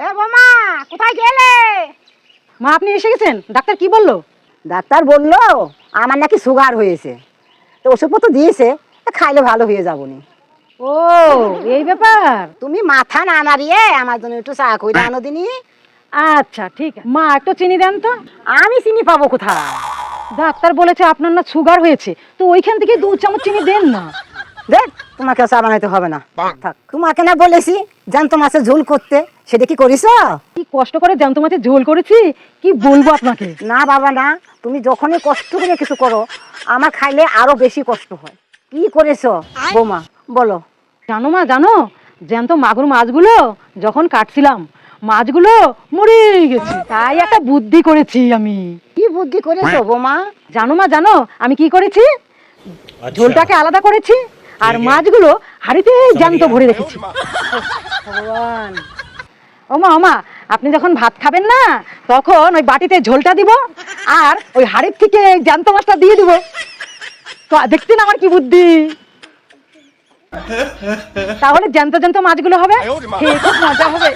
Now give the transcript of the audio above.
এ বোমা, কোথায় গেলে? মা আপনি এসে গেছেন? ডাক্তার কি বললো? ডাক্তার বললো আমার নাকি সুগার হয়েছে, তো ওষুধপত্র দিয়েছে, খাইলে ভালো হয়ে যাবো নি। ও এই ব্যাপার। তুমি মাথা না নাড়িয়ে আমার জন্য একটু চা করে আনো দিনি। আচ্ছা ঠিক আছে মা, একটু চিনি দেন তো। আমি চিনি পাবো কোথায়? ডাক্তার বলেছে আপনার না সুগার হয়েছে, তো ওইখান থেকে 2 চামচ চিনি দেন না। দেখ, তোমাকে চা বানাইতে হবে না, থাক। তোমাকে না বলেছি জ্যান্ত মাছের ঝোল করতে, সেটা কি করিস? কি কষ্ট করে জ্যান্ত মাছের ঝোল করেছি, কি বলবো আপনাকে। না বাবা না, তুমি যখনই কষ্ট করে কিছু করো আমার খাইলে আরো বেশি কষ্ট হয়। কি করেছো বৌমা বলো? জানো মা জানো, জ্যান্ত মাগুর মাছগুলো যখন কাটছিলাম মাছগুলো মরে গেছে, তাই একটা বুদ্ধি করেছি আমি। কি বুদ্ধি করেছো বৌমা? জানো মা জানো আমি কি করেছি? ঝোলটাকে আলাদা করেছি আর মাছগুলো হাঁড়িতে জ্যান্ত ভরে রেখেছি। ভগবান, ও মা আপনি যখন ভাত খাবেন না তখন ওই বাটিতে ঝোলটা দিব আর ওই হাঁড়ির থেকে জ্যান্ত মাছটা দিয়ে দিব। তো দেখছেন আমার কি বুদ্ধি? তাহলে জ্যান্ত জ্যান্ত মাছগুলো হবে, খেয়ে খুব মজা হবে।